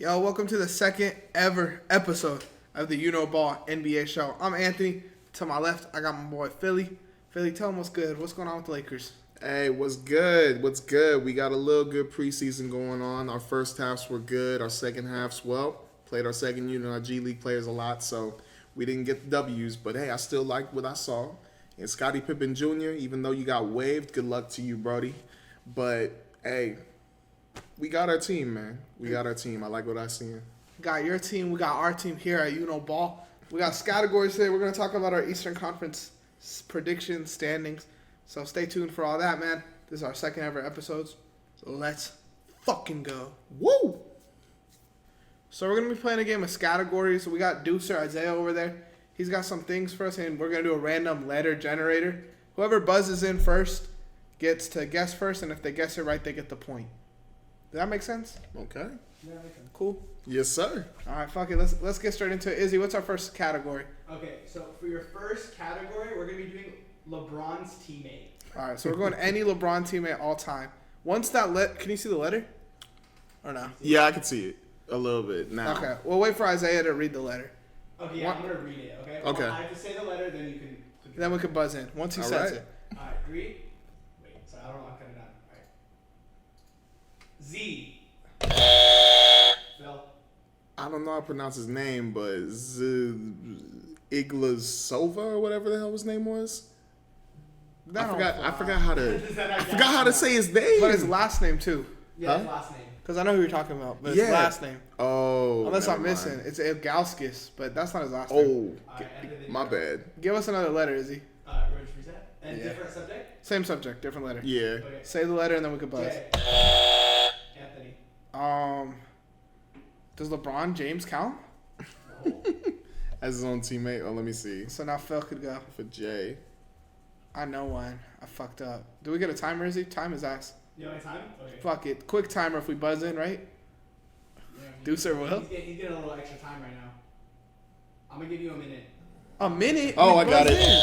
Yo, welcome to the second ever episode of the You Know Ball NBA show. I'm Anthony. To my left, I got my boy Philly. Philly, tell him what's good. What's going on with the Lakers? Hey, what's good? What's good? We got a little good preseason going on. Our first halves were good. Our second halves, well, played our second unit, our G League players a lot, so we didn't get the W's. But hey, I still liked what I saw. And Scottie Pippen Jr., even though you got waived, good luck to you, Brody. But hey, we got our team, man. We got our team. I like what I seen. Got your team. We got our team here at You Know Ball. We got Scattegories today. We're going to talk about our Eastern Conference predictions, standings. So stay tuned for all that, man. This is our second ever episodes. So let's fucking go. Woo! So we're going to be playing a game of Scattegories. We got Deucer Isaiah over there. He's got some things for us, and we're going to do a random letter generator. Whoever buzzes in first gets to guess first, and if they guess it right, they get the point. Does that make sense? Okay. Yeah, that makes sense. Cool. Yes, sir. All right, fuck it. Let's get straight into it. Izzy, what's our first category? Okay, so for your first category, we're going to be doing LeBron's teammate. All right, so we're going any LeBron teammate all time. Once that can you see the letter? Or no? Yeah, I can see it a little bit now. Okay, we'll wait for Isaiah to read the letter. Okay, yeah, I'm going to read it, okay? Okay. Well, I have to say the letter, then you can... Then we can buzz in once he All says right. it. All right, 3. Wait, sorry, I don't know how to cut it out. All right. Z. Phil. I don't know how to pronounce his name, but Iglesova or whatever the hell his name was. I forgot how to say his name. But his last name too. Yeah, his last name. Because I know who you're talking about, but his last name. Oh. Unless I'm never missing. mind. It's Ilgauskas, but that's not his last name. Oh, All right, and then my bad. Give us another letter, Izzy. Ready to reset? And Yeah. different subject? Same subject, different letter. Yeah. Okay. Say the letter and then we can buzz. J. Anthony. Does LeBron James count? No. As his own teammate. Oh, let me see. So now Phil could go. For Jay. I know one. I fucked up. Do we get a timer, Izzy? Time his ass. You know my time? Okay. Fuck it. Quick timer if we buzz in, right? Yeah, Deucer will? He's getting a little extra time right now. I'm going to give you a minute. A minute? Oh, We I got buzz it. in.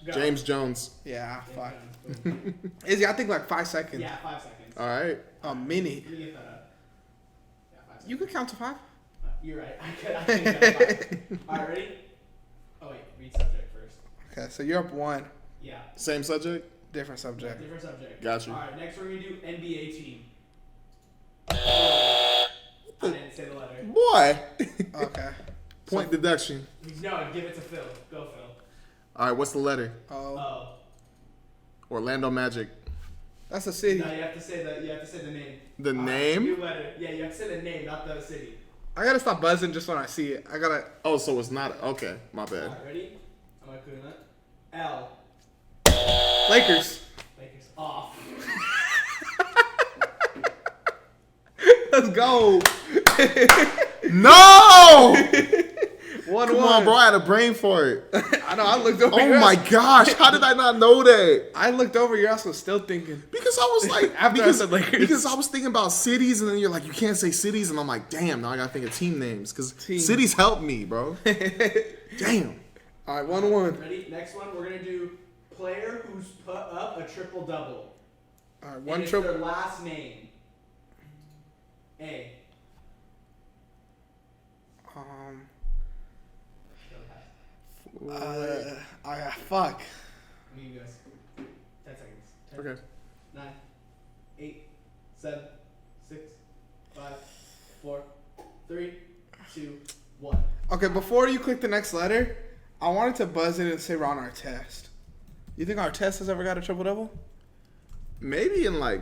Go. James Jones. Yeah, James fuck. Jones. Boom. Izzy, I think like 5 seconds. Yeah, 5 seconds. All right. A minute. Let me get that up. Yeah, 5 seconds. You could count to 5? You're right. I can get 5. Alright, ready? Oh, wait. Read subject first. Okay, so you're up 1. Yeah. Same subject? Different subject. Different subject. Got you. Alright, next we're going to do NBA team. I didn't say the letter. Boy. Okay. Point deduction. No, give it to Phil. Go, Phil. All right, what's the letter? Oh, Oh. Orlando Magic. that's a city. No, you have to say the name. The Alright, name? New letter. Yeah, you have to say the name, not the city. I gotta stop buzzing just when I see it. I gotta. Oh, so it's not. Okay, my bad. Alright, ready? I'm going to clear that. L. Lakers. Lakers off. Let's go. No! 1-1. Come on, bro. I had a brain for it. I know. I looked over. Oh your my ass. gosh. How did I not know that? I looked over. Your ass was still thinking. Because I was like, After I said Lakers. because I was thinking about cities, and then you're like, you can't say cities, and I'm like, damn, now I gotta think of team names, because Team. cities help me, bro. Damn. All right, 1-1. Ready? Next one, we're going to do player who's put up a triple-double. All right, And one it's triple. their last name. A. Fuck. Let me give you guys 10 seconds. 10, Okay. 9, 8, 7, 6, 5, 4, 3, 2, 1. Okay, before you click the next letter, I wanted to buzz in and say Ron Artest. You think Artest has ever got a triple double? Maybe in like,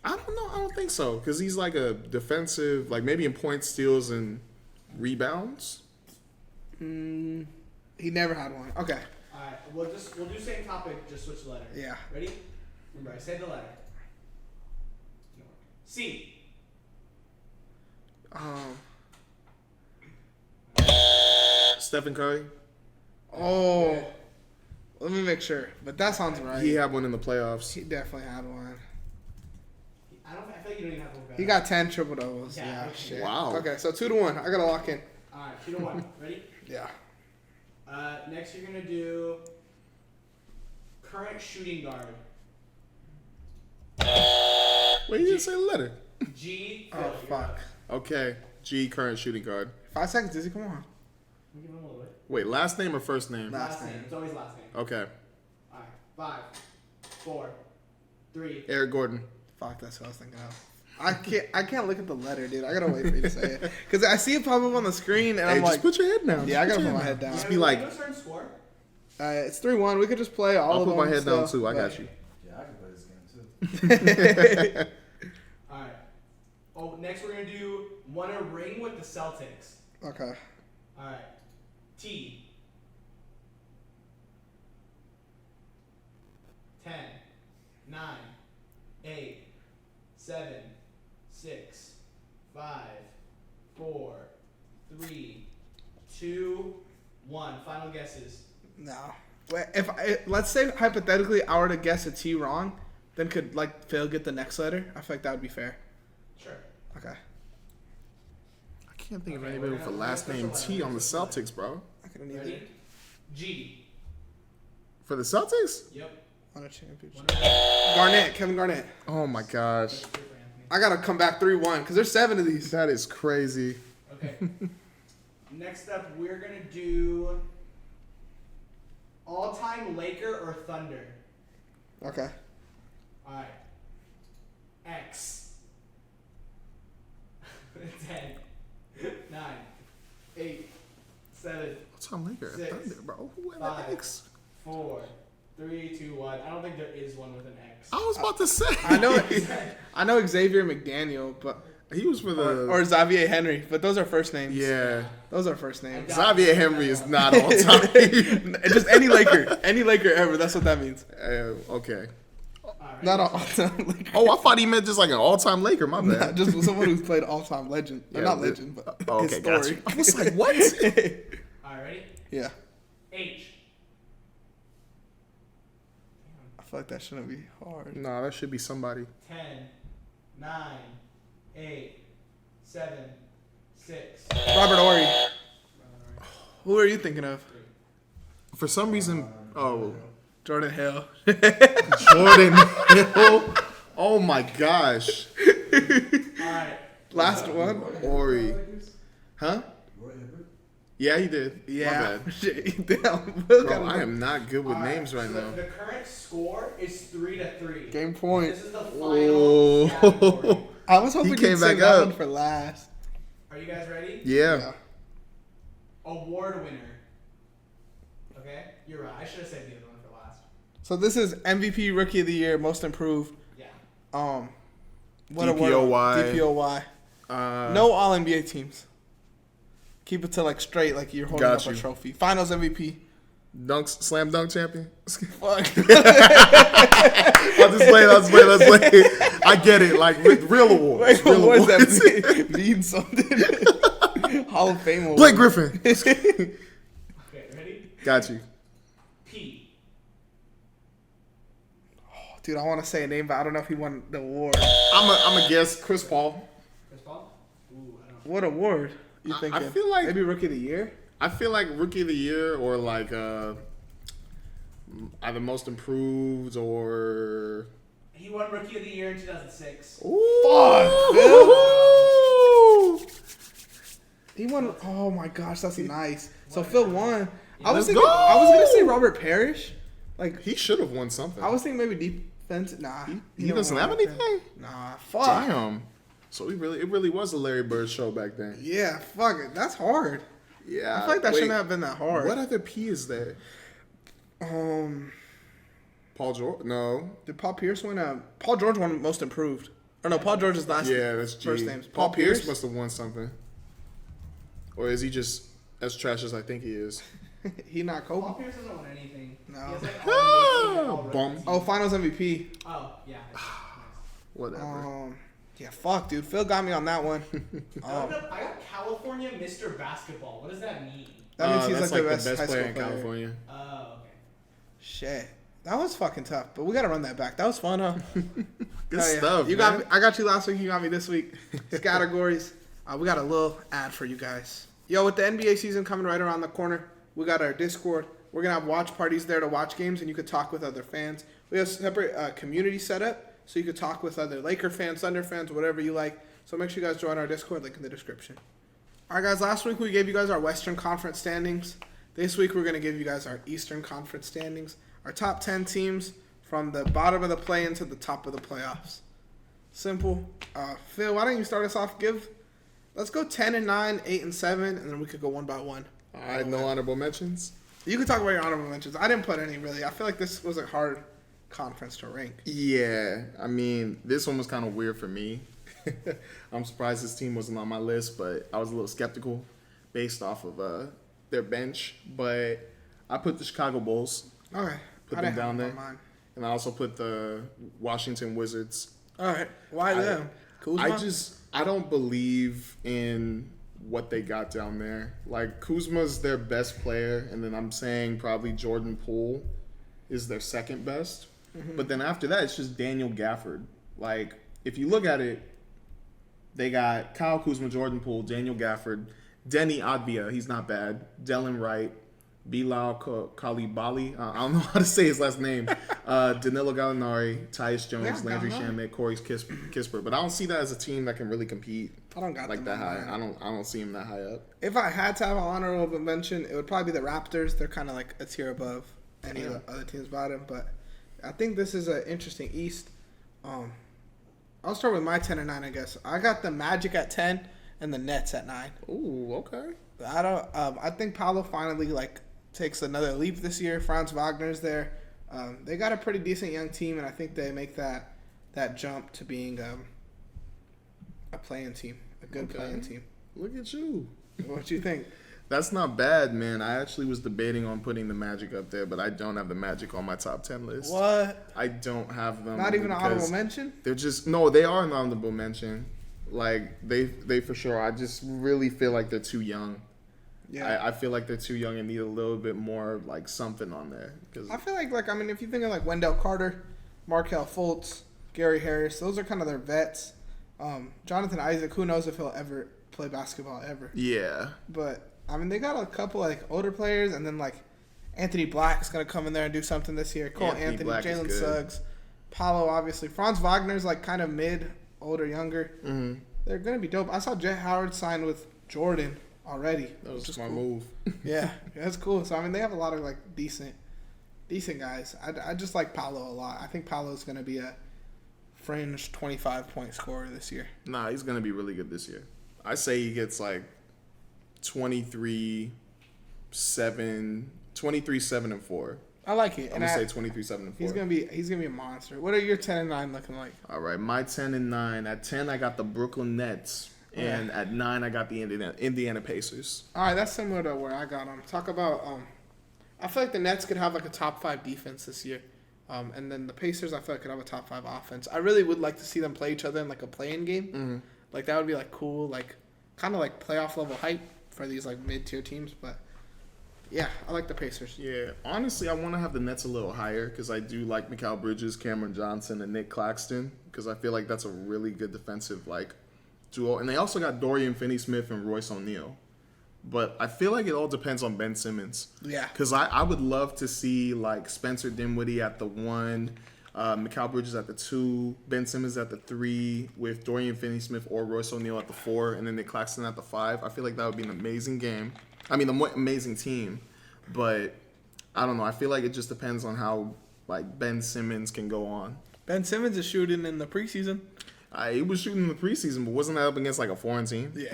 I don't know. I don't think so, because he's like a defensive, like maybe in points, steals, and rebounds. He never had one. Okay. Alright, we'll do same topic, just switch the letter. Yeah. Ready? Remember, I said the letter. C. Stephen Curry. Oh. Let me make sure. But that sounds right. He had one in the playoffs. He definitely had one. I feel like you don't even have to look at He it. got 10 triple doubles. Yeah, Yeah, okay. shit. Wow. Okay, so 2-1. I gotta lock in. Alright, 2-1. Ready? Yeah. Next you're gonna do current shooting guard. Wait, you didn't say the letter. G. Oh, Phil, you're fuck. up. Okay. G, current shooting guard. 5 seconds, Dizzy. Come on. Give him a little bit. Wait, last name or first name? Last Last name. name. It's always last name. Okay. Alright. 5, 4, 3. Eric Gordon. Fuck, that's what I was thinking of. I can't look at the letter, dude. I gotta wait for you to say it. Because I see it pop up on the screen, and Hey, I'm just like, put your head down. yeah, I Just gotta your put my head down. Just Yeah, be we like, do a certain score? It's 3-1. We could just play all I'll of put them. my head down still, too. I but- got you. Yeah, I can play this game too. Alright. Oh, next we're gonna do won a ring with the Celtics. Okay. Alright. T. 10, 9, 8, 7, 6, 5, 4, 3, 2, 1. Final guesses. No. Wait, let's say hypothetically I were to guess a T wrong, then could like Phil get the next letter? I feel like that would be fair. Sure. Okay. I can't think of Okay, anybody we're with a gonna- last we're name gonna T push on the the letter. Celtics, bro. I couldn't either. Ready? G. For the Celtics? Yep. On a championship. Won a ring. Garnett, Kevin Garnett. Oh my gosh. That's good for Anthony. I gotta come back 3-1 because there's 7 of these. That is crazy. Okay. Next up, we're gonna do all-time Laker or Thunder. Okay. All right. X. 10, 9, 8, 7, What's on Laker? Six, Thunder, bro. Who had five. an X? 4, 3, 2, 1. I don't think there is one with an X. I was about to say. I know Xavier McDaniel, but He was for the. or Xavier Henry, but those are first names. yeah. Those are first names. Xavier Henry is not all time. Just any Laker ever. That's what that means. Okay. All right. Not all time Laker. Oh, I thought he meant just like an all-time Laker. My Not bad. just someone who's played all time legend. Or Yeah, not li- legend, but Oh, okay, got historic. you. I was like, what? All right, ready? Yeah. H. I feel like that shouldn't be hard. Nah, that should be somebody. 10, 9, 8, 7, 6. Robert Ory. Who are you thinking of? For some reason, oh, Jordan Hill. Jordan Hill. Oh my gosh. All right. Last one. Ori. Huh? Roy Hibbert? Yeah, he did. Yeah. My bad. Shit, damn. Will Bro, got I him. am not good with All right, names right so now. The current score is 3-3. Game point. This is the final Oh. category. I was hoping He came you'd save back that up. one for last. Are you guys ready? Yeah. Award winner. Okay? You're right. I should have said the other one for last. So this is MVP, Rookie of the Year, Most Improved. Yeah. What award? DPOY. DPOY. No All NBA teams. Keep it to like straight, like you're holding Got up a you. trophy. Finals MVP. Dunks, slam dunk champion. Fuck. I'll just play. I get it. Like with real awards. Wait, Real what awards. does that mean? Something. Hall of Fame award. Blake Griffin. Okay, ready? Got you. P. Dude, I want to say a name, but I don't know if he won the award. I'm a guess Chris Paul. Chris Paul? Ooh, I don't know. What award you I thinking? feel like- maybe Rookie of the Year. I feel like rookie of the year or like either most improved or. He won Rookie of the Year in 2006. Ooh. He won. Oh my gosh, that's nice. So Phil won. I was Let's thinking. go. I was gonna say Robert Parrish. Like He should have won something. I was thinking maybe defense. Nah, He don't doesn't won have defense. anything. Nah, fuck. Damn. So it really was a Larry Bird show back then. Yeah, fuck it. That's hard. Yeah. I feel like that wait, shouldn't have been that hard. What other P is there? Paul George? No. Did Paul Pierce win? Paul George won Most Improved. Or no, Paul George's last. Yeah, that's G. first names. Paul Pierce must have won something. Or is he just as trash as I think he is? He not Paul Kobe. Pierce doesn't win anything. No. He has like all Bum. rookies. Oh, Finals MVP. Oh, yeah. Nice. Whatever. Yeah, fuck, dude. Phil got me on that one. I got California Mr. Basketball. What does that mean? That means he's That's like the best high player school in player. California. Oh, okay. Shit, that was fucking tough. But we gotta run that back. That was fun, huh? Good Hell yeah. stuff. You man. got me. I got you last week. You got me this week. Categories. We got a little ad for you guys. Yo, with the NBA season coming right around the corner, we got our Discord. We're gonna have watch parties there to watch games, and you could talk with other fans. We have separate community set up, so you could talk with other Laker fans, Thunder fans, whatever you like. So make sure you guys join our Discord, link in the description. All right, guys, last week we gave you guys our Western Conference standings. This week we're going to give you guys our Eastern Conference standings, our top 10 teams from the bottom of the play-in to the top of the playoffs. Simple. Phil, why don't you start us off? Let's go 10-9, 8-7, and then we could go one by one. All right, no honorable mentions. You can talk about your honorable mentions. I didn't put any, really. I feel like this was a hard conference to rank. Yeah, I mean, this one was kind of weird for me. I'm surprised this team wasn't on my list, but I was a little skeptical based off of their bench. But I put the Chicago Bulls. Okay. Put them down there. And I also put the Washington Wizards. All right. Why them? Kuzma? I don't believe in what they got down there. Like, Kuzma's their best player, and then I'm saying probably Jordan Poole is their second best. Mm-hmm. But then after that, it's just Daniel Gafford. Like, if you look at it, they got Kyle Kuzma, Jordan Poole, Daniel Gafford, Denny Advia, he's not bad, Delon Wright, Bilal Koulibaly, I don't know how to say his last name, Danilo Gallinari, Tyus Jones, Landry Shamet, Corey Kispert. But I don't see that as a team that can really compete. I don't got like that high. I don't see him that high up. If I had to have an honorable mention, it would probably be the Raptors. They're kind of like a tier above any of the other teams bottom. But I think this is an interesting East. I'll start with my 10-9, I guess. I got the Magic at 10 and the Nets at 9. Ooh, okay. I think Paolo finally takes another leap this year. Franz Wagner's there. They got a pretty decent young team, and I think they make that jump to being a playing team, a good playing team. Look at you. What you think? That's not bad, man. I actually was debating on putting the Magic up there, but I don't have the Magic on my top 10 list. What? I don't have them. Not even an honorable mention? They're just they are an honorable mention. Like they for sure. I just really feel like they're too young. Yeah. I feel like they're too young and need a little bit more something on there. Cause I feel like if you think of Wendell Carter, Markelle Fultz, Gary Harris, those are kind of their vets. Jonathan Isaac, who knows if he'll ever play basketball ever. Yeah. But they got a couple older players, and then Anthony Black's gonna come in there and do something this year. Cole Anthony, Jalen Suggs, Paolo, obviously. Franz Wagner's kind of mid, older, younger. Mm-hmm. They're gonna be dope. I saw Jet Howard sign with Jordan already. That was just my move. Yeah, that's cool. So they have a lot of decent guys. I just like Paolo a lot. I think Paolo's gonna be a fringe 25-point scorer this year. Nah, he's gonna be really good this year. I say he gets 23, 7, and 4. I like it. I'm gonna say 23, 7, and 4. He's gonna be a monster. What are your 10 and 9 looking like? All right, my 10 and 9. At 10, I got the Brooklyn Nets, and at 9, I got the Indiana Pacers. All right, that's similar to where I got them. Talk about. I feel like the Nets could have a top 5 defense this year, and then the Pacers I feel like could have a top 5 offense. I really would like to see them play each other in a play-in game. Mm-hmm. That would be cool, kind of playoff level hype for these mid-tier teams, but yeah, I like the Pacers. Yeah, honestly, I want to have the Nets a little higher because I do like Mikal Bridges, Cameron Johnson, and Nick Claxton because I feel like that's a really good defensive duo. And they also got Dorian Finney-Smith and Royce O'Neal. But I feel like it all depends on Ben Simmons. Yeah. Because I would love to see Spencer Dinwiddie at the 1, Mikal Bridges at the 2, Ben Simmons at the 3, with Dorian Finney-Smith or Royce O'Neal at the 4, and then Nick Claxton at the 5. I feel like that would be an amazing game. Amazing team. But I don't know. I feel like it just depends on how Ben Simmons can go on. Ben Simmons is shooting in the preseason. He was shooting in the preseason, but wasn't that up against a foreign team? Yeah,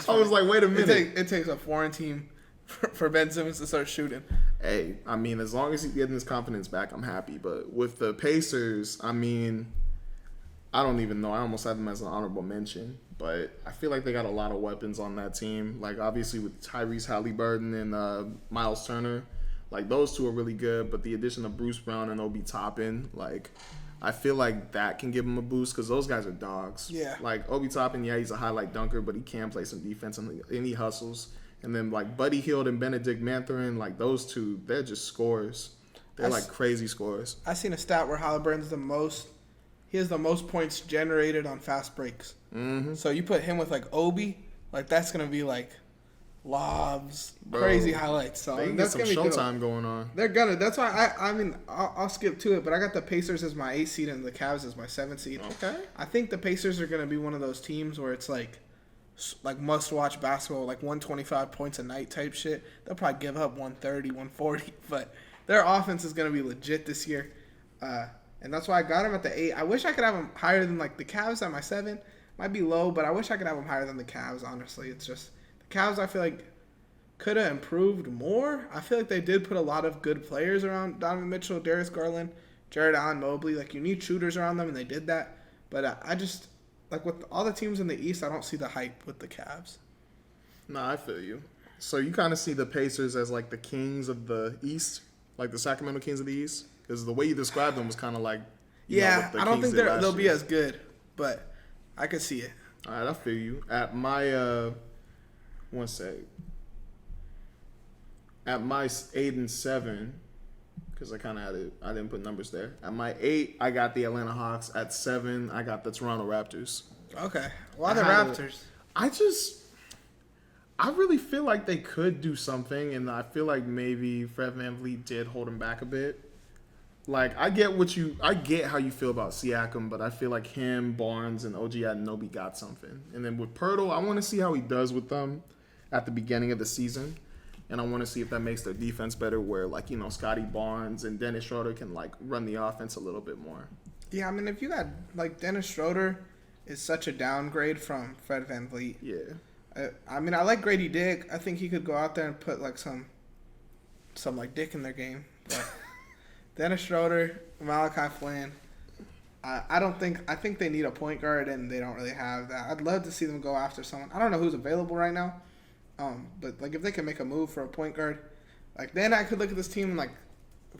I was like, wait a minute. It takes a foreign team for Ben Simmons to start shooting. Hey, as long as he's getting his confidence back, I'm happy. But with the Pacers, I don't even know. I almost have them as an honorable mention. But I feel like they got a lot of weapons on that team. Obviously with Tyrese Halliburton and Miles Turner. Those two are really good. But the addition of Bruce Brown and Obi Toppin, I feel like that can give him a boost because those guys are dogs. Yeah. Obi Toppin, he's a highlight dunker, but he can play some defense and he hustles. And then Buddy Hield and Benedict Mathurin, those two, they're just scorers. They're crazy scorers. I seen a stat where Halliburton's he has the most points generated on fast breaks. Mm-hmm. So you put him with Obi, that's gonna be lobs, Bro, crazy highlights. So They can get that's some gonna be good. showtime going on. They're gonna. That's why I mean, I'll skip to it, but I got the Pacers as my 8 seed and the Cavs as my 7 seed. Okay. I think the Pacers are gonna be one of those teams where it's like must watch basketball, like 125 points a night type shit. They'll probably give up 130, 140, but their offense is gonna be legit this year, and that's why I got them at the 8. I wish I could have them higher than like the Cavs at my 7. Might be low, but I wish I could have them higher than the Cavs. Honestly, it's just the Cavs. I feel like could have improved more. I feel like they did put a lot of good players around Donovan Mitchell, Darius Garland, Jared Allen, Mobley. Like, you need shooters around them, and they did that. But I just, like, with all the teams in the East, I don't see the hype with the Cavs. No, I feel you. So you kind of see the Pacers as like the kings of the East, like the Sacramento Kings of the East? Because the way you described them was kind of like, Yeah, what the I don't Kings think did last they'll be year. as good, but I could see it. All right, I feel you. At my, one sec. At my 8 and 7, because I kind of had it, I didn't put numbers there. At my 8, I got the Atlanta Hawks. At 7, I got the Toronto Raptors. Okay. Why the I had Raptors? I really feel like they could do something, and I feel like maybe Fred VanVleet did hold him back a bit. Like, I get how you feel about Siakam, but I feel like him, Barnes, and OG Anunoby got something. And then with Pirtle, I want to see how he does with them at the beginning of the season. And I want to see if that makes their defense better where, like, Scotty Barnes and Dennis Schroeder can, like, run the offense a little bit more. Yeah, I mean, if you got, like, Dennis Schroeder is such a downgrade from Fred VanVleet. Yeah. I mean, I like Grady Dick. I think he could go out there and put, like, some like, dick in their game. But Dennis Schroeder, Malachi Flynn, I think they need a point guard, and they don't really have that. I'd love to see them go after someone. I don't know who's available right now. But like if they can make a move for a point guard, like then I could look at this team and like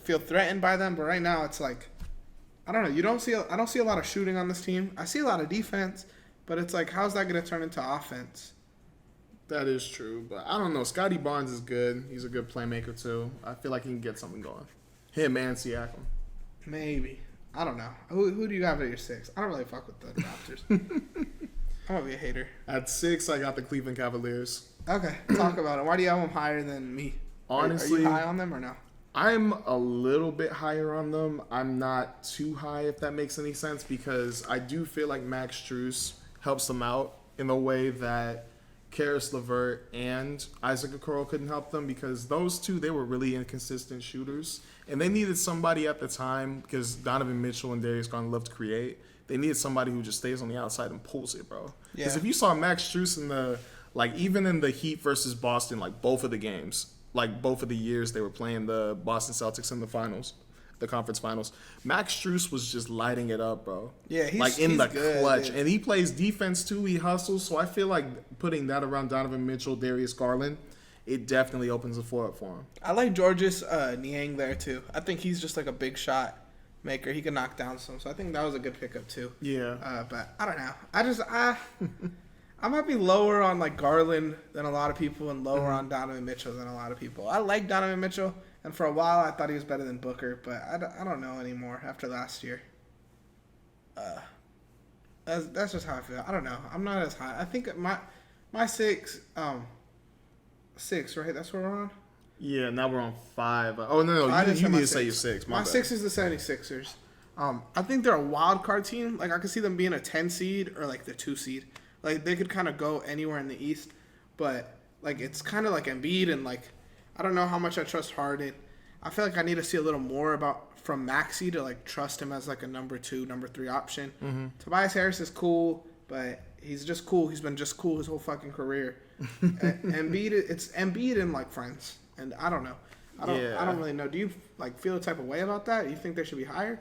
feel threatened by them. But right now it's like I don't know. I don't see a lot of shooting on this team. I see a lot of defense, but it's like how's that going to turn into offense? That is true, but I don't know. Scotty Barnes is good. He's a good playmaker too. I feel like he can get something going. Him and Siakam. Maybe. I don't know. Who do you have at your 6? I don't really fuck with the Raptors. I'm gonna be a hater. At 6, I got the Cleveland Cavaliers. Okay, talk about it. Why do you have them higher than me? Honestly, are you high on them or no? I'm a little bit higher on them. I'm not too high, if that makes any sense, because I do feel like Max Strus helps them out in a way that Karis LeVert and Isaac Okoro couldn't help them, because those two, they were really inconsistent shooters. And they needed somebody at the time, because Donovan Mitchell and Darius Garland love to create. They needed somebody who just stays on the outside and pulls it, bro. Because if you saw Max Strus in the, like, even in the Heat versus Boston, like, both of the games, like, both of the years they were playing the Boston Celtics in the finals, the conference finals, Max Strus was just lighting it up, bro. Yeah, he's like in the good, clutch. dude. And he plays defense too. He hustles. So I feel like putting that around Donovan Mitchell, Darius Garland, it definitely opens the floor up for him. I like Georges Niang there too. I think he's just like a big shot maker. He can knock down some. So I think that was a good pickup too. Yeah. But I don't know. I might be lower on like Garland than a lot of people and lower on Donovan Mitchell than a lot of people. I like Donovan Mitchell, and for a while I thought he was better than Booker, but I don't know anymore after last year. That's just how I feel. I don't know. I'm not as high. I think my 6, 6, right? That's where we're on? Yeah, now we're on 5. Oh, no, I you didn't say need my to say 6. your 6. My bad. 6 is the 76ers. I think they're a wild card team. Like, I could see them being a 10 seed or, like, the 2 seed. Like, they could kind of go anywhere in the East. But, like, it's kind of like Embiid and, like, I don't know how much I trust Harden. I feel like I need to see a little more from Maxey to, like, trust him as, like, a number 2, number 3 option. Mm-hmm. Tobias Harris is cool, but he's just cool. He's been just cool his whole fucking career. Embiid, it's Embiid and, like, friends. And I don't know. I don't really know. Do you, like, feel a type of way about that? You think they should be higher?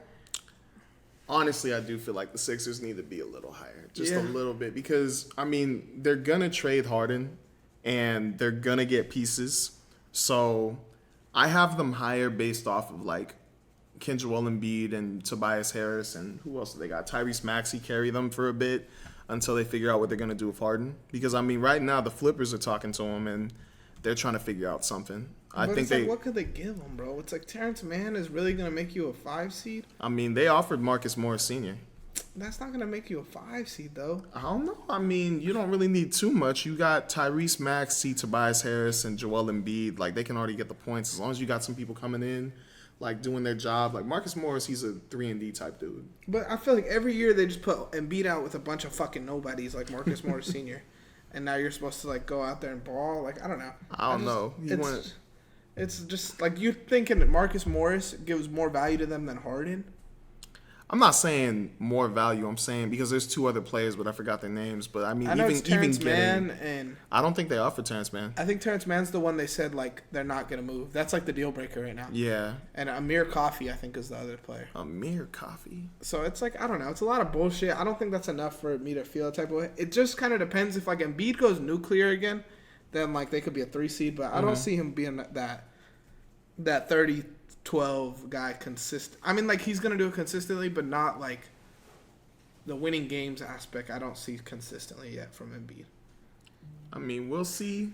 Honestly, I do feel like the Sixers need to be a little higher. Just Yeah. a little bit. Because, I mean, they're going to trade Harden. And they're going to get pieces. So, I have them higher based off of, like, Joel Embiid and Tobias Harris. And who else do they got? Tyrese Maxey carry them for a bit until they figure out what they're going to do with Harden. Because, I mean, right now, the Flippers are talking to him. And they're trying to figure out something. But it's like, what could they give him, bro? It's like Terrence Mann is really going to make you a 5 seed? I mean, they offered Marcus Morris Sr. That's not gonna make you a 5 seed though. I don't know. I mean, you don't really need too much. You got Tyrese Maxey, Tobias Harris, and Joel Embiid. Like, they can already get the points as long as you got some people coming in, like, doing their job. Like, Marcus Morris, he's a 3-and-D type dude. But I feel like every year they just put Embiid out with a bunch of fucking nobodies like Marcus Morris Sr. And now you're supposed to, like, go out there and ball. Like, I don't know. I don't know. It's just, like, you thinking that Marcus Morris gives more value to them than Harden? I'm not saying more value. I'm saying because there's 2 other players, but I forgot their names. But I mean, I know even it's Terrence getting, Mann and I don't think they offer Terrence Mann. I think Terrence Mann's the one they said, like, they're not going to move. That's, like, the deal breaker right now. Yeah. And Amir Coffey, I think, is the other player. Amir Coffey. So it's like, I don't know. It's a lot of bullshit. I don't think that's enough for me to feel that type of way. It just kind of depends. If, like, Embiid goes nuclear again, then, like, they could be a 3 seed. But I don't see him being that 30-12 guy consistent. I mean, like, he's going to do it consistently, but not, like, the winning games aspect I don't see consistently yet from Embiid. I mean, we'll see.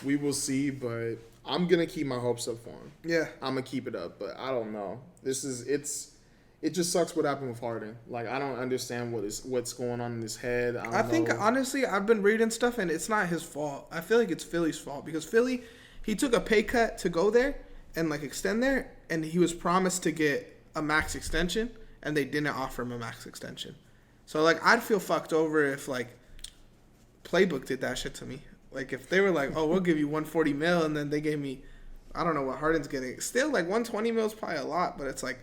We will see, but I'm going to keep my hopes up for him. Yeah. I'm going to keep it up, but I don't know. It just sucks what happened with Harden. Like, I don't understand what's going on in his head. I think, honestly, I've been reading stuff, and it's not his fault. I feel like it's Philly's fault because Philly, he took a pay cut to go there and, like, extend there, and he was promised to get a max extension, and they didn't offer him a max extension. So, like, I'd feel fucked over if, like, Playbook did that shit to me. Like, if they were like, oh, we'll give you $140 million, and then they gave me, I don't know what Harden's getting. Still, like, $120 million is probably a lot, but it's like,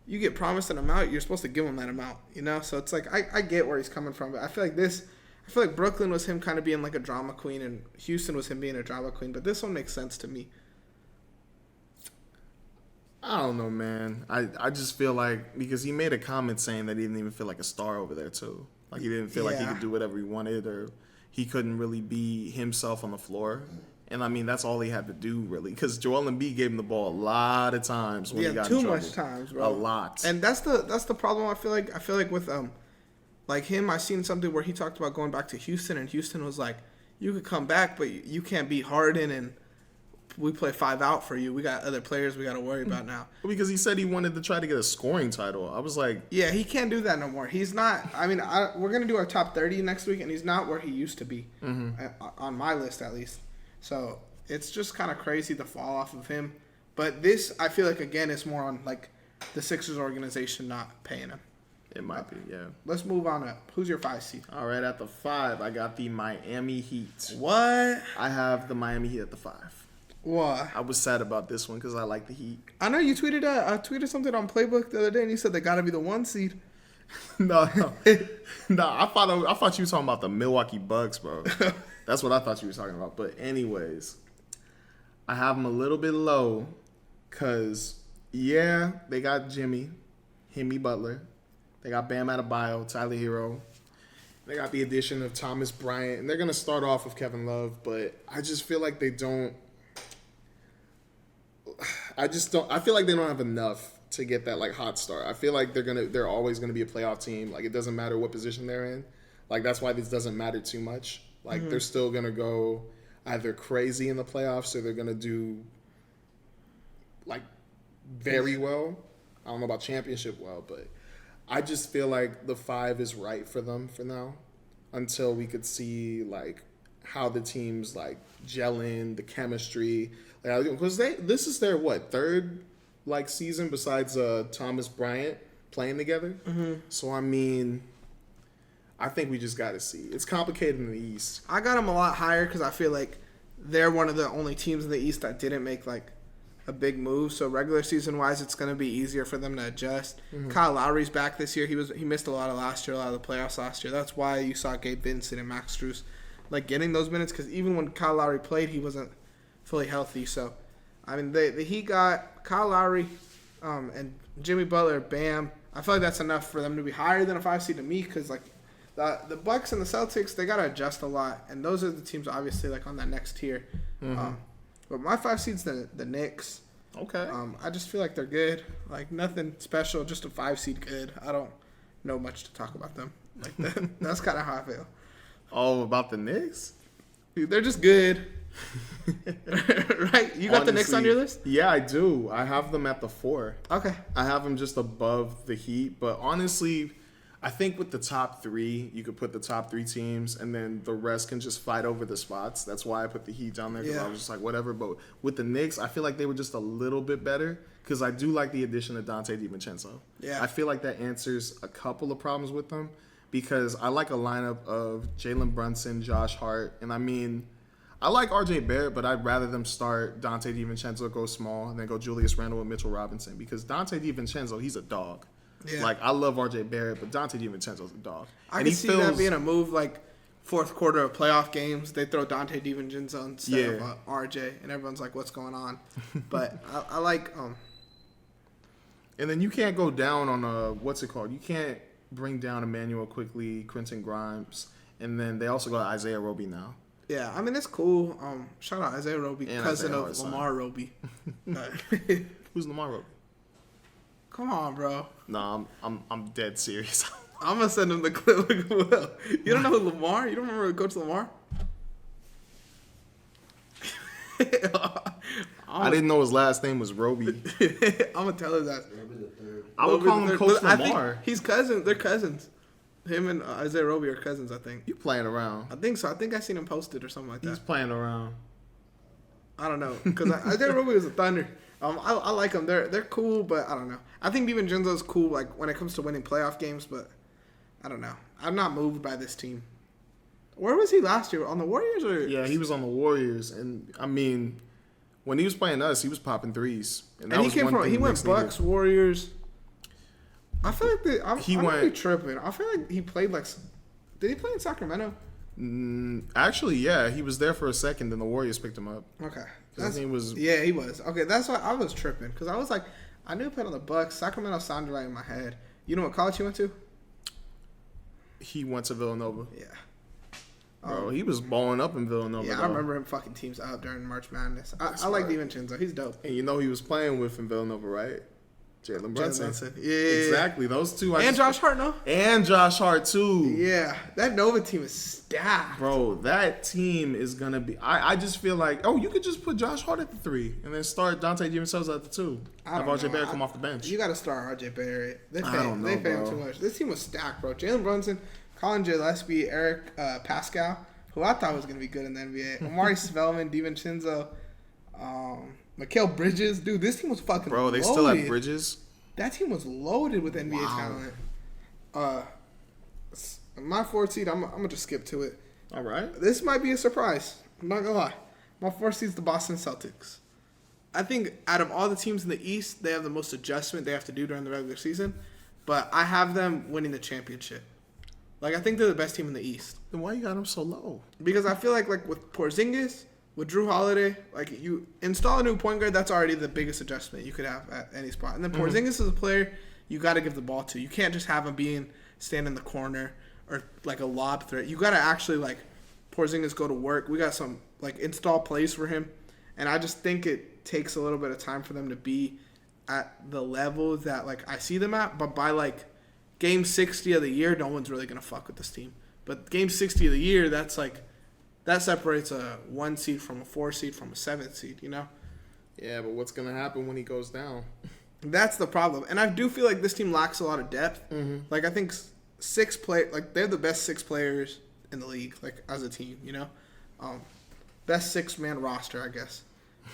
you get promised an amount, you're supposed to give him that amount, you know? So it's like, I get where he's coming from, but I feel like Brooklyn was him kind of being like a drama queen, and Houston was him being a drama queen, but this one makes sense to me. I don't know, man. I just feel like because he made a comment saying that he didn't even feel like a star over there too. Like he didn't feel like he could do whatever he wanted, or he couldn't really be himself on the floor. And I mean, that's all he had to do really, because Joel Embiid gave him the ball a lot of times when he got in trouble. Too much times, bro. A lot. And that's the problem. I feel like with like him, I seen something where he talked about going back to Houston, and Houston was like, you could come back, but you can't beat Harden, and we play 5 out for you. We got other players we got to worry about now. Because he said he wanted to try to get a scoring title. I was like, yeah, he can't do that no more. He's not. I mean, we're gonna do our top 30 next week, and he's not where he used to be on my list at least. So it's just kind of crazy the fall off of him. But this, I feel like again, is more on like the Sixers organization not paying him. It might be, yeah. Let's move on up. Who's your 5 seed? All right, at the 5, I got the Miami Heat. What? I have the Miami Heat at the 5. Why? I was sad about this one because I like the Heat. I know you tweeted. I tweeted something on Playbook the other day, and you said they got to be the 1 seed. No. I thought you were talking about the Milwaukee Bucks, bro. That's what I thought you were talking about. But anyways, I have them a little bit low because, yeah, they got Jimmy Butler. They got Bam Adebayo, Tyler Hero. They got the addition of Thomas Bryant. And they're going to start off with Kevin Love. But I just feel like they don't. I feel like they don't have enough to get that like hot start. I feel like they're always gonna be a playoff team. Like it doesn't matter what position they're in. Like that's why this doesn't matter too much. Like they're still gonna go either crazy in the playoffs or they're gonna do like very well. I don't know about championship well, but I just feel like the 5 is right for them for now until we could see like how the teams like gel in, the chemistry. Because this is their third like season besides Thomas Bryant playing together. So I mean, I think we just got to see. It's complicated in the East. I got them a lot higher because I feel like they're one of the only teams in the East that didn't make like a big move. So regular season wise, it's going to be easier for them to adjust. Kyle Lowry's back this year. He missed a lot of the playoffs last year. That's why you saw Gabe Vincent and Max Strus like getting those minutes, because even when Kyle Lowry played, he wasn't fully healthy. So, I mean, he got Kyle Lowry and Jimmy Butler, Bam. I feel like that's enough for them to be higher than a 5 seed to me, because like the Bucks and the Celtics, they got to adjust a lot, and those are the teams obviously like on that next tier. But my 5 seed's the Knicks. Okay. I just feel like they're good, like nothing special, just a 5 seed good. I don't know much to talk about them. Like that's kind of how I feel. Oh, about the Knicks? Dude, they're just good. Right? You got the Knicks on your list? Yeah, I do. I have them at the 4. Okay. I have them just above the Heat. But honestly, I think with the top three, you could put the top three teams, and then the rest can just fight over the spots. That's why I put the Heat down there, because Yeah. I was just like, whatever. But with the Knicks, I feel like they were just a little bit better, because I do like the addition of Dante DiVincenzo. Yeah. I feel like that answers a couple of problems with them, because I like a lineup of Jalen Brunson, Josh Hart, and I mean, I like RJ Barrett, but I'd rather them start Dante DiVincenzo, go small, and then go Julius Randle and Mitchell Robinson, because Dante DiVincenzo, he's a dog. Yeah. Like, I love RJ Barrett, but Dante DiVincenzo's a dog. I And can he see feels, that being a move like fourth quarter of playoff games. They throw Dante DiVincenzo instead of Yeah. RJ, and everyone's like, "What's going on?" But I like And then you can't go down on what's it called? You can't bring down Emmanuel Quickly, Quentin Grimes, and then they also got Isaiah Roby now. yeah. I mean, it's cool. Shout out Isaiah Roby, And cousin Isaiah of Hartenstein. Lamar Roby. Who's Lamar Roby? Come on, bro. No, I'm dead serious. I'm gonna send him the clip. Look, Will. You don't know who Lamar? You don't remember Coach Lamar? I didn't know his last name was Roby. I'm gonna tell her that. Roby the third. I would call him Coach I think Lamar. he's cousins. They're cousins. Him and Isaiah Roby are cousins, I think. You playing around? I think so. I think I seen him posted or something like He's that. playing around. I don't know, because Isaiah Roby was a Thunder. I like them. They're cool, but I don't know. I think DiVincenzo's cool, like when it comes to winning playoff games, but I don't know. I'm not moved by this team. Where was he last year? On the Warriors or? Yeah, he was on the Warriors, and I mean, when he was playing us, he was popping threes, that And he was came one from. thing He the went Knicks needed. Bucks, Warriors. I feel like He I might be went- tripping. I feel like he played like. Did he play in Sacramento? Actually, yeah, he was there for a second, then the Warriors picked him up. Okay. His name was Yeah, he was. Okay, that's why I was tripping, because I was like, I knew he played on the Bucks. Sacramento sounded right in my head. You know what college he went to? he went to Villanova. Yeah. Bro, he was balling up in Villanova. Yeah, I though. remember him fucking teams out during March Madness. I like DiVincenzo. He's dope. And you know he was playing with in Villanova, right? Jalen Brunson. Brunson. Yeah. Exactly. Those two. I And just- Josh Hart, no? And Josh Hart too. Yeah. That Nova team is stacked. Bro, that team is gonna be. I just feel like, oh, you could just put Josh Hart at the 3 and then start Dante DiVincenzo at the 2. I Have don't RJ know. Barrett come off the bench. You got to start RJ Barrett. They I pay, don't know, they pay him bro. too much. This team was stacked, bro. Jalen Brunson, Colin Gillespie, Eric Pascal, who I thought was going to be good in the NBA. Omari Spellman, DiVincenzo, Mikal Bridges. Dude, this team was fucking Bro, they loaded. still have Bridges. That team was loaded with NBA Wow. talent. My fourth seed, I'm going to just skip to it. All right. This might be a surprise. I'm not going to lie. My fourth seed is the Boston Celtics. I think out of all the teams in the East, they have the most adjustment they have to do during the regular season. But I have them winning the championship. Like, I think they're the best team in the East. Then why you got him so low? Because I feel like with Porzingis, with Drew Holiday, like, you install a new point guard, that's already the biggest adjustment you could have at any spot. And then Porzingis is a player you got to give the ball to. You can't just have him stand in the corner or, like, a lob threat. You got to actually, like, Porzingis go to work. We got some, like, install plays for him. And I just think it takes a little bit of time for them to be at the level that, like, I see them at. But by, like, game 60 of the year, no one's really going to fuck with this team. But game 60 of the year, that's, like, that separates a 1 seed from a 4 seed from a 7 seed, you know? Yeah, but what's gonna happen when he goes down? That's the problem. And I do feel like this team lacks a lot of depth. Like, I think they're the best 6 players in the league, like, as a team, you know? Best 6-man roster, I guess.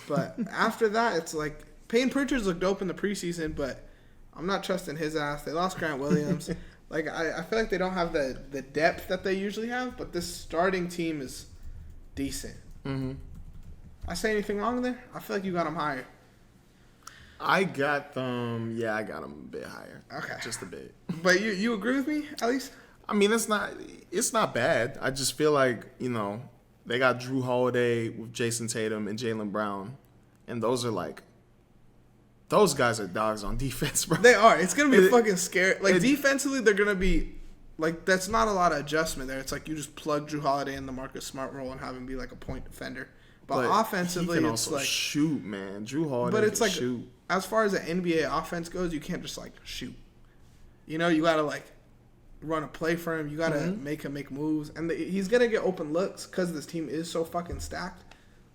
But after that, it's like, Payne Pritchard's looked dope in the preseason, but I'm not trusting his ass. They lost Grant Williams. Like, I feel like they don't have the depth that they usually have, but this starting team is decent. I say anything wrong there? I feel like you got them higher. I got them. Yeah, I got them a bit higher. Okay. Just a bit. But you agree with me, at least? I mean, it's not bad. I just feel like, they got Drew Holiday with Jason Tatum and Jaylen Brown, and those guys are dogs on defense, bro. They are. It's going to be fucking scary. Like, it- defensively, they're going to be, like, that's not a lot of adjustment there. It's like you just plug Drew Holiday in the Marcus Smart role and have him be, like, a point defender. But offensively, he can it's also like, shoot, man. Drew Holiday but it's can like, shoot. as far as the NBA offense goes, you can't just, like, shoot. You know, you got to, like, run a play for him. You got to make him make moves. And he's going to get open looks because this team is so fucking stacked.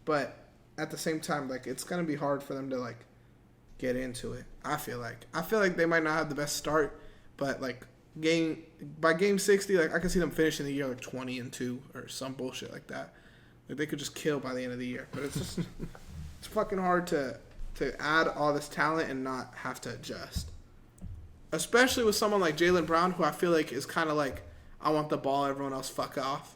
But at the same time, like, it's going to be hard for them to, like, get into it. I feel like they might not have the best start, but, like, by game 60, like I could see them finishing the year like 20-2 or some bullshit like that. Like they could just kill by the end of the year. But it's just it's fucking hard to add all this talent and not have to adjust. Especially with someone like Jaylen Brown, who I feel like is kind of like, I want the ball, everyone else fuck off.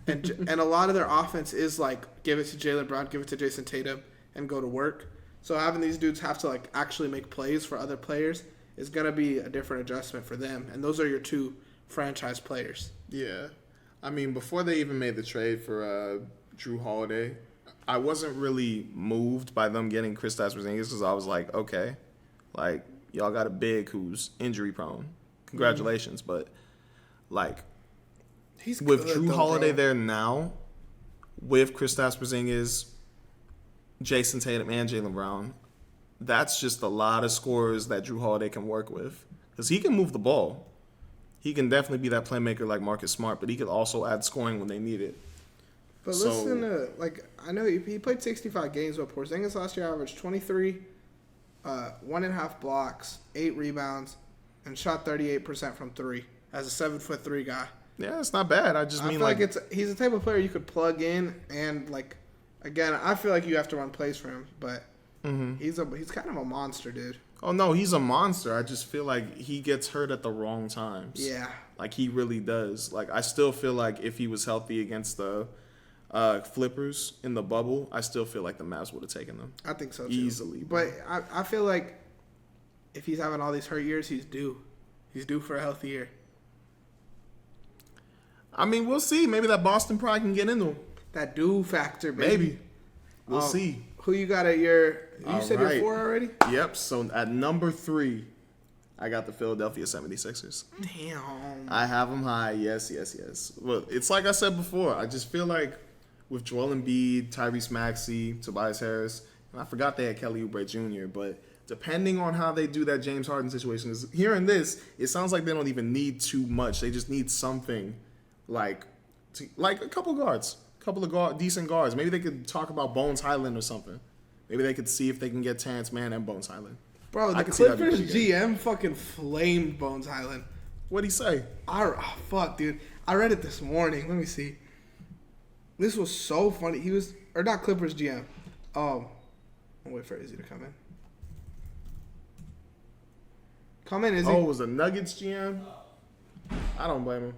And a lot of their offense is like, give it to Jaylen Brown, give it to Jason Tatum, and go to work. So having these dudes have to like actually make plays for other players is going to be a different adjustment for them. And those are your two franchise players. Yeah. I mean, before they even made the trade for Drew Holiday, I wasn't really moved by them getting Kristaps Porzingis because I was like, okay, like, y'all got a big who's injury prone. Congratulations. But, like, He's with good, Drew though, Holiday bro. there now, with Kristaps Porzingis, Jason Tatum, and Jaylen Brown, that's just a lot of scorers that Drew Holiday can work with. Because he can move the ball. He can definitely be that playmaker like Marcus Smart, but he could also add scoring when they need it. But So- listen to, like, I know he played 65 games, but Porzingis last year averaged 23, 1.5 blocks, 8 rebounds, and shot 38% from 3 as a 7'3" guy. Yeah, it's not bad. I I mean, feel like he's the type of player you could plug in and, like, again, I feel like you have to run plays for him, but he's kind of a monster, dude. oh no, he's a monster. I just feel like he gets hurt at the wrong times. Yeah. Like he really does. Like I still feel like if he was healthy against the Flippers in the bubble, I still feel like the Mavs would have taken them I think so, too. easily. bro. But I feel like if he's having all these hurt years, he's due. He's due for a healthy year. I mean, we'll see. Maybe that Boston pride can get into him. That due factor, baby. Maybe. We'll see. Who you got at your... You All said right. your 4 already? Yep. So at number 3, I got the Philadelphia 76ers. Damn. I have them high. Yes. Well, it's like I said before. I just feel like with Joel Embiid, Tyrese Maxey, Tobias Harris, and I forgot they had Kelly Oubre Jr., but depending on how they do that James Harden situation, is hearing this, it sounds like they don't even need too much. They just need something like a couple guards, decent guards. Maybe they could talk about Bones Highland or something. Maybe they could see if they can get Terrence Mann and Bones Highland. Bro, I the can see that Clippers being pretty GM fucking flamed Bones Highland. What'd he say? Fuck, dude. I read it this morning. Let me see. This was so funny. He was... Or not Clippers GM. I'll wait for Izzy to come in. Come in, Izzy. Oh, it was a Nuggets GM? I don't blame him.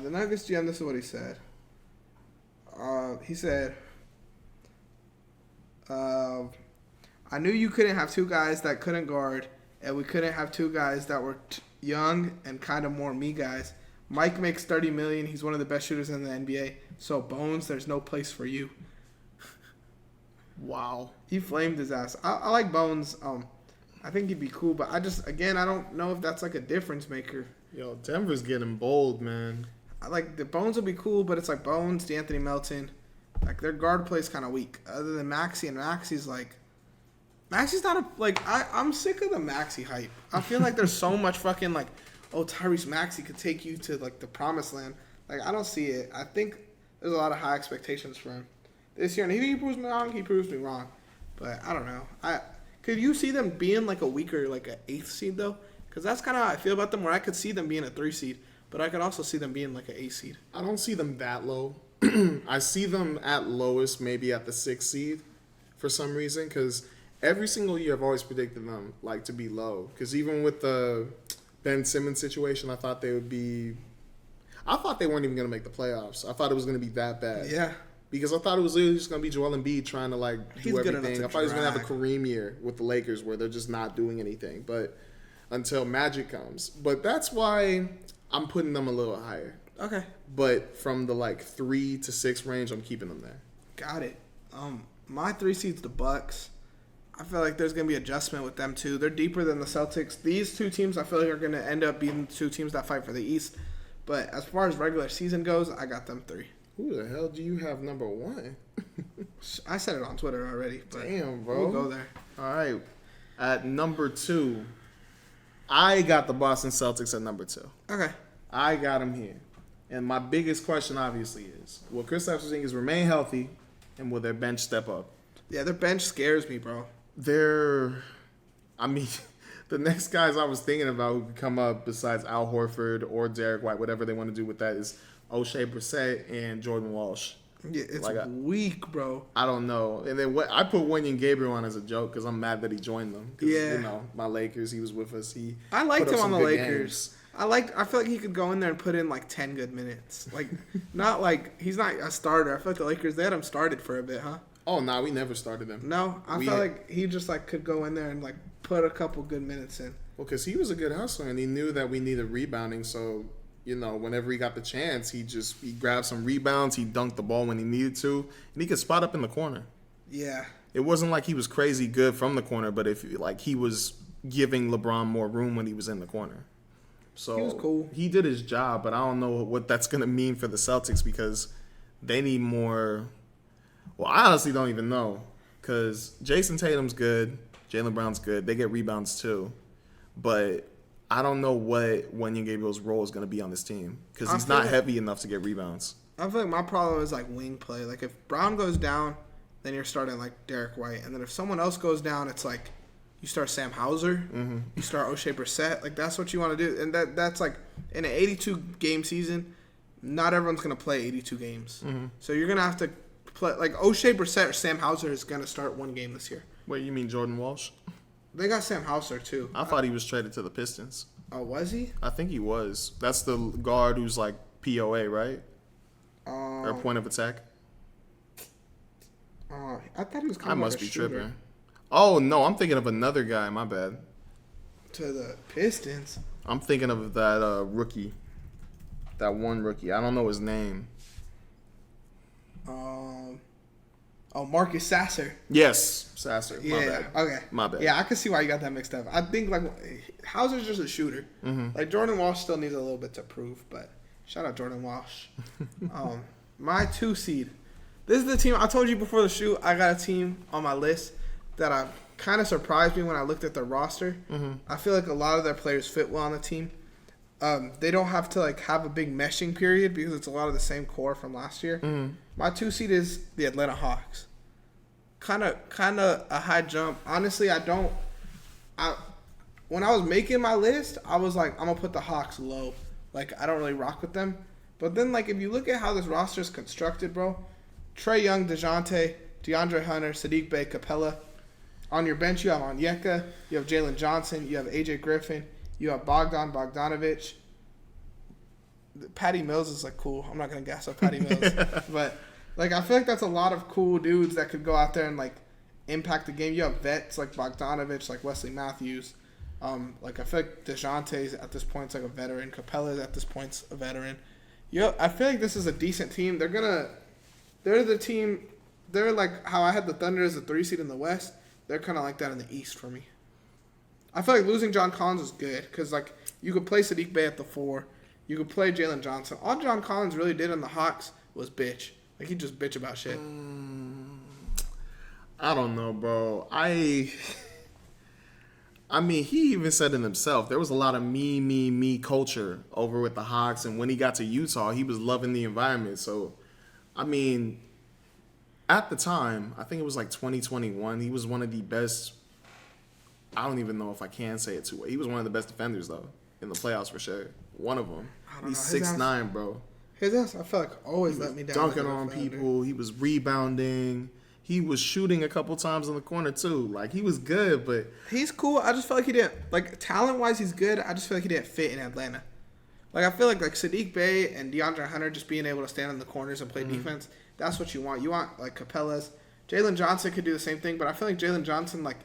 The Nuggets GM, this is what he said. He said, I knew you couldn't have two guys that couldn't guard, and we couldn't have two guys that were young and kind of more me guys. Mike makes $30 million. He's one of the best shooters in the NBA. So, Bones, there's no place for you. Wow. He flamed his ass. I like Bones. I think he'd be cool, but I don't know if that's like a difference maker. Yo, Denver's getting bold, man. I like the Bones would be cool, but it's like Bones, DeAnthony Melton, like their guard play is kind of weak. Other than Maxey, and Maxey's not I'm sick of the Maxey hype. I feel like there's so much fucking like, oh, Tyrese Maxey could take you to like the promised land. Like I don't see it. I think there's a lot of high expectations for him this year, and if he proves me wrong, he proves me wrong. But I don't know. Could you see them being like a weaker, like an 8th seed though? Because that's kind of how I feel about them. Where I could see them being a 3 seed. But I could also see them being like an 8 seed. I don't see them that low. I see them at lowest, maybe at the 6th seed for some reason. Because every single year I've always predicted them like to be low. Because even with the Ben Simmons situation, I thought they weren't even going to make the playoffs. I thought it was going to be that bad. Yeah. Because I thought it was literally just going to be Joel Embiid trying to like He's do good enough everything. to I thought he was going to have a drag. Kareem year with the Lakers where they're just not doing anything. But until Magic comes. But that's why I'm putting them a little higher. Okay. But from the like 3 to 6 range, I'm keeping them there. Got it. My 3 seed's the Bucks. I feel like there's going to be adjustment with them too. They're deeper than the Celtics. These two teams I feel like are going to end up being the two teams that fight for the East. But as far as regular season goes, I got them 3. Who the hell do you have number 1? I said it on Twitter already. But Damn, bro. we'll go there. All right. At number 2, I got the Boston Celtics at number 2. Okay. I got them here. And my biggest question, obviously, is will Kristaps Porzingis remain healthy, and will their bench step up? Yeah, their bench scares me, bro. They're The next guys I was thinking about who could come up besides Al Horford or Derek White, whatever they want to do with that, is O'Shea Brissett and Jordan Walsh. Yeah, it's Like weak, bro. I don't know. And then what I put Wenyen Gabriel on as a joke because I'm mad that he joined them. 'Cause, Yeah. you know, my Lakers, he was with us. I liked put up him on some the good Lakers. games. I feel like he could go in there and put in like 10 good minutes. Like, not like he's not a starter. I feel like the Lakers, they had him started for a bit, huh? Oh, no, we never started him. No, I felt like he just like could go in there and like put a couple good minutes in. Well, because he was a good hustler and he knew that we needed rebounding. So, you know, whenever he got the chance, he grabbed some rebounds. He dunked the ball when he needed to. And he could spot up in the corner. Yeah. It wasn't like he was crazy good from the corner, but if like he was giving LeBron more room when he was in the corner. So He was cool. He did his job, but I don't know what that's going to mean for the Celtics because they need more. Well, I honestly don't even know because Jason Tatum's good. Jaylen Brown's good. They get rebounds too. But I don't know what Wenyen Gabriel's role is going to be on this team because he's not heavy enough to get rebounds. I feel like my problem is like wing play. Like if Brown goes down, then you're starting like Derek White. And then if someone else goes down, it's like you start Sam Hauser, you start O'Shea Brissett. Like that's what you want to do. And that's like in an 82 game season, not everyone's going to play 82 games. So you're going to have to play like O'Shea Brissett or Sam Hauser is going to start one game this year. Wait, you mean Jordan Walsh? They got Sam Hauser too. I thought he was traded to the Pistons. Oh, was he? I think he was. That's the guard who's like POA, right? Or point of attack. I thought he was kind I of must like a be shooter. tripping. Oh, no, I'm thinking of another guy. My bad. To the Pistons. I'm thinking of that rookie. That one rookie. I don't know his name. Marcus Sasser. Yes, Sasser. My Yeah. bad. Okay. My bad. Yeah, I can see why you got that mixed up. I think like Hauser's just a shooter. Like Jordan Walsh still needs a little bit to prove, but shout out Jordan Walsh. My 2 seed. This is the team I told you before the shoot. I got a team on my list that kind of surprised me when I looked at their roster. I feel like a lot of their players fit well on the team. They don't have to like have a big meshing period because it's a lot of the same core from last year. My 2 seed is the Atlanta Hawks. Kind of a high jump. Honestly, when I was making my list, I was like, I'm gonna put the Hawks low. Like I don't really rock with them. But then like if you look at how this roster is constructed, bro, Trae Young, DeJounte, DeAndre Hunter, Sadiq Bey, Capella. On your bench, you have Onyeka, you have Jalen Johnson, you have AJ Griffin, you have Bogdanovich. Patty Mills is like cool. I'm not gonna gas up Patty Mills, but like I feel like that's a lot of cool dudes that could go out there and like impact the game. You have vets like Bogdanovich, like Wesley Matthews. Like I feel like DeJounte's at this point like a veteran. Capella's at this point a veteran. I feel like this is a decent team. They're the team. They're like how I had the Thunder as a 3 seed in the West. They're kind of like that in the East for me. I feel like losing John Collins was good because like you could play Sadiq Bey at the 4. You could play Jalen Johnson. All John Collins really did on the Hawks was bitch. Like he just bitch about shit. I don't know, bro. I mean, he even said it himself. There was a lot of me culture over with the Hawks, and when he got to Utah, he was loving the environment. So, I mean, at the time, I think it was like 2021, he was one of the best. I don't even know if I can say it too. He was one of the best defenders, though, in the playoffs for sure. One of them. He's 6'9", bro. His ass, I feel like, always let me down. Dunking on people. He was rebounding. He was shooting a couple times in the corner, too. Like, he was good, but... He's cool. I just feel like he didn't... Like, talent-wise, he's good. I just feel like he didn't fit in Atlanta. Like, I feel like Sadiq Bey and DeAndre Hunter just being able to stand in the corners and play defense, that's what you want. You want, like, Capella's. Jalen Johnson could do the same thing, but I feel like Jalen Johnson, like...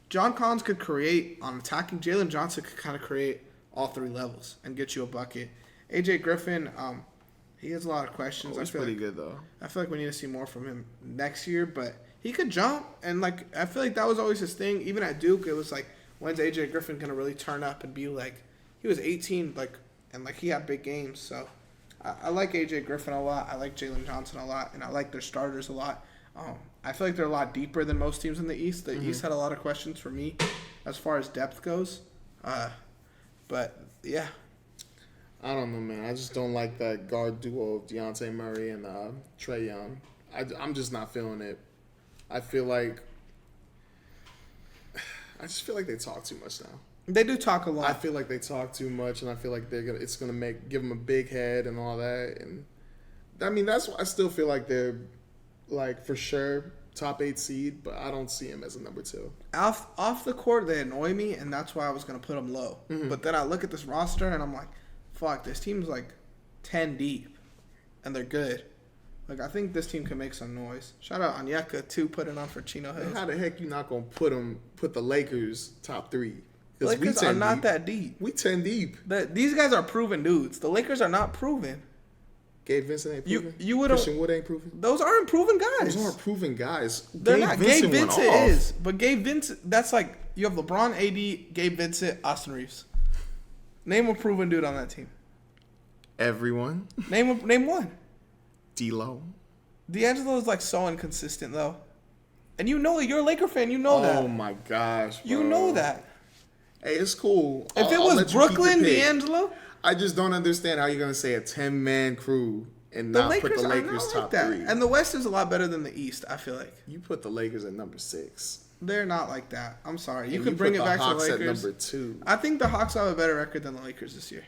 John Collins could create on attacking. Jalen Johnson could kind of create all 3 levels and get you a bucket. AJ Griffin, he has a lot of questions. He's pretty good, though. I feel like we need to see more from him next year, but he could jump, and like I feel like that was always his thing. Even at Duke, it was like, when's AJ Griffin gonna really turn up and be like? He was 18, like, and like he had big games. So I like AJ Griffin a lot. I like Jalen Johnson a lot, and I like their starters a lot. I feel like they're a lot deeper than most teams in the East. The East had a lot of questions for me as far as depth goes, but yeah. I don't know, man. I just don't like that guard duo of Deontay Murray and Trae Young. I'm just not feeling it. I feel like I just feel like they talk too much now. They do talk a lot. I feel like they talk too much, and I feel like it's gonna give them a big head and all that. And I mean, that's why I still feel like they're like for sure top 8 seed, but I don't see him as a number 2. Off the court, they annoy me, and that's why I was gonna put them low. Mhm. But then I look at this roster, and I'm like, fuck, this team's like 10 deep, and they're good. Like, I think this team can make some noise. Shout out Onyeka, too, putting on for Chino Hills. How the heck you not gonna put the Lakers top 3? The Lakers are not that deep. We 10 deep. These guys are proven dudes. The Lakers are not proven. Gabe Vincent ain't proven. You would Christian Wood ain't proven. Those aren't proven guys. Those aren't proven guys. They're not. Gabe went Vincent off. is, but Gabe Vincent. That's like you have LeBron, AD, Gabe Vincent, Austin Reeves. Name a proven dude on that team. Everyone. Name one. D'Lo. D'Angelo is like so inconsistent though, and you know you're a Laker fan. You know that. Oh my gosh. Bro. You know that. Hey, it's cool. If it I'll was let you keep Brooklyn, the pick. D'Angelo, I just don't understand how you're gonna say a 10-man crew and the not put Lakers the are Lakers not like top that. 3. And the West is a lot better than the East. I feel like You put the Lakers at number 6. they're not like that. I'm sorry. You And can bring put it the back Hawks to the Lakers. at number 2. I think the Hawks have a better record than the Lakers this year.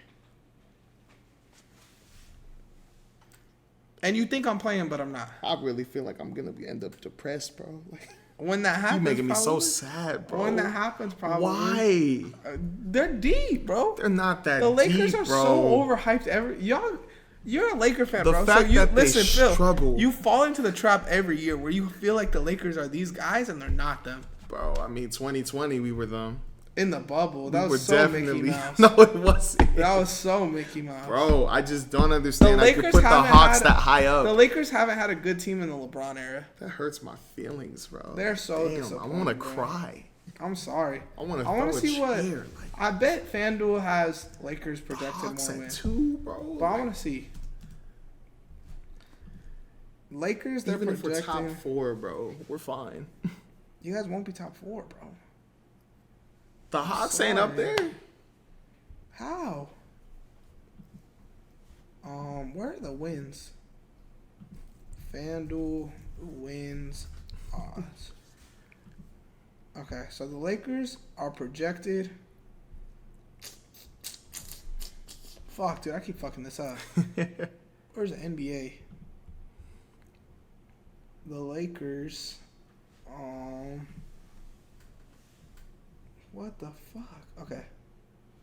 And you think I'm playing, but I'm not. I really feel like I'm gonna end up depressed, bro. Like, When that happens, you making me so probably. sad, bro. When that happens, probably. Why? They're deep, bro. They're not that The Lakers deep, are bro. so overhyped. You're a Laker fan, The bro. fact so you that they listen, Phil. struggle. You fall into the trap every year where you feel like the Lakers are these guys and they're not them. Bro, I mean, 2020 we were them. In the bubble, that We was were so Mickey Mouse. No, it wasn't. That was so Mickey Mouse. Bro, I just don't understand how you Lakers put the haven't Hawks had- that high up. The Lakers haven't had a good team in the LeBron era. That hurts my feelings, bro. They're so Damn, I disappointing, want to bro. cry. I'm sorry. I want to wanna see what. chair. Like, I bet FanDuel has Lakers projected Hawks more at wins. 2, bro. But I want to see. Lakers, they're Even if we're projecting. top 4, bro, we're fine. You guys won't be top 4, bro. The Hawks ain't up Sorry. there. How? Where are the wins? FanDuel wins odds. Okay, so the Lakers are projected. Fuck, dude, I keep fucking this up. Where's the NBA? The Lakers. What the fuck? Okay.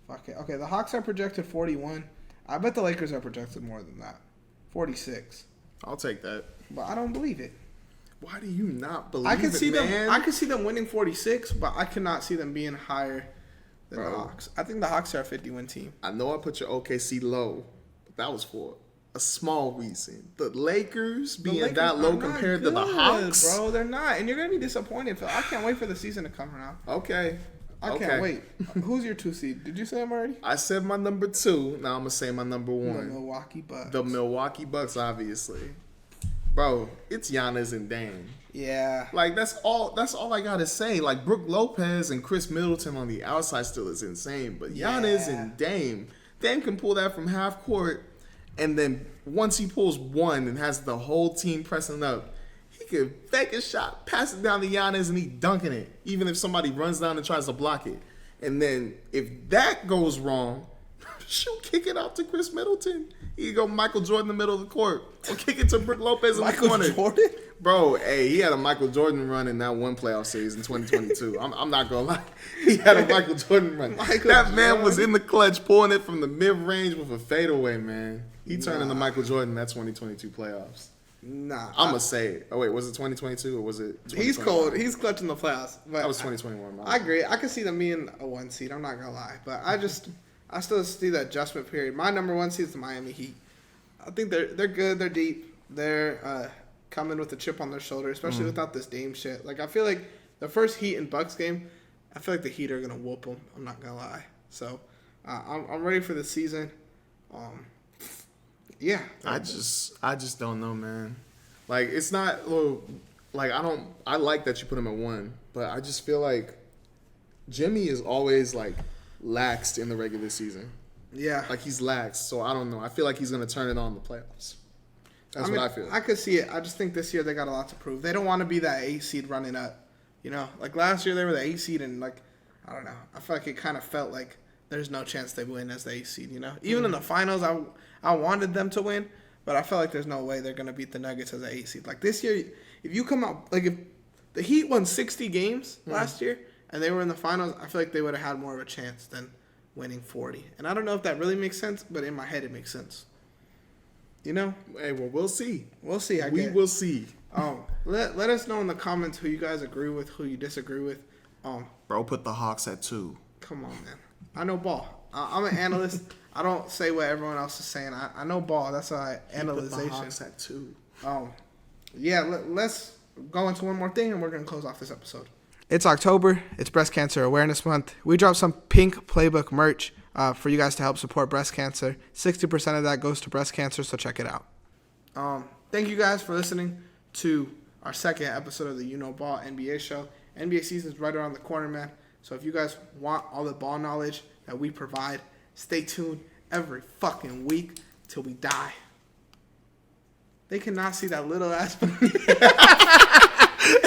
Fuck it. Okay, the Hawks are projected 41. I bet the Lakers are projected more than that. 46. I'll take that. But I don't believe it. Why do you not believe I could it, see man? them. I could see them winning 46, but I cannot see them being higher than the Bro. Hawks. I think the Hawks are a 50-win team. I know I put your OKC low, but that was for a small reason. The Lakers The being Lakers that low are not compared to the good, Hawks. bro. They're not, and you're gonna be disappointed. Phil. I can't wait for the season to come around. Okay. I can't wait. Who's your 2 seed? Did you say him already? I said my number 2. Now I'm gonna say my number The 1. Milwaukee Bucks. The Milwaukee Bucks, obviously. Bro, it's Giannis and Dame. Yeah. Like that's all I gotta say. Like Brook Lopez and Chris Middleton on the outside still is insane, but Giannis Yeah. and Dame can pull that from half court, and then once he pulls one and has the whole team pressing up, he could fake a shot, pass it down to Giannis, and he dunking it, even if somebody runs down and tries to block it. And then if that goes wrong, shoot, kick it out to Chris Middleton. He could go Michael Jordan in the middle of the court, or kick it to Brook Lopez in the Michael corner. Jordan? Bro, hey, he had a Michael Jordan run in that one playoff series in 2022. I'm not gonna lie, he had a Michael Jordan run. That man was in the clutch, pulling it from the mid range with a fadeaway. Man, he turned into Michael Jordan in that 2022 playoffs. Nah. I'm gonna say it. Oh wait, was it 2022 or was it? He's 2021? cold. He's clutching the playoffs. But That was 2021. Man. I agree. I can see them being a 1 seed. I'm not gonna lie, but I still see that adjustment period. My number 1 seed is the Miami Heat. I think they're good. They're deep. They're coming with a chip on their shoulder, especially without this Dame shit. Like I feel like the first Heat and Bucks game, I feel like the Heat are gonna whoop them. I'm not gonna lie. So I'm ready for the season. Yeah. I just don't know, man. Like it's not like I like that you put him at 1, but I just feel like Jimmy is always like laxed in the regular season. Yeah. Like he's lax, so I don't know. I feel like he's gonna turn it on in the playoffs. That's what I feel. I could see it. I just think this year they got a lot to prove. They don't want to be that 8 seed running up. You know, like last year they were the 8 seed and like I don't know. I feel like it kind of felt like there's no chance they win as the 8th seed, you know? Even in the finals, I wanted them to win, but I felt like there's no way they're going to beat the Nuggets as an 8th seed. Like this year, if you come out, like if the Heat won 60 games last year and they were in the finals, I feel like they would have had more of a chance than winning 40. And I don't know if that really makes sense, but in my head it makes sense. You know? Hey, well, we'll see. We'll see. We will see. Let us know in the comments who you guys agree with, who you disagree with. Bro, put the Hawks at 2. Come on, man. I know ball. I'm an analyst. I don't say what everyone else is saying. I know ball. That's why Put the analyzation. Hawks at 2. Yeah. Let's go into one more thing, and we're gonna close off this episode. It's October. It's Breast Cancer Awareness Month. We dropped some pink playbook merch for you guys to help support breast cancer. 60% of that goes to breast cancer, so check it out. Thank you guys for listening to our second episode of the You Know Ball NBA show. NBA season's right around the corner, man. So if you guys want all the ball knowledge that we provide, stay tuned every fucking week till we die. They cannot see that little ass.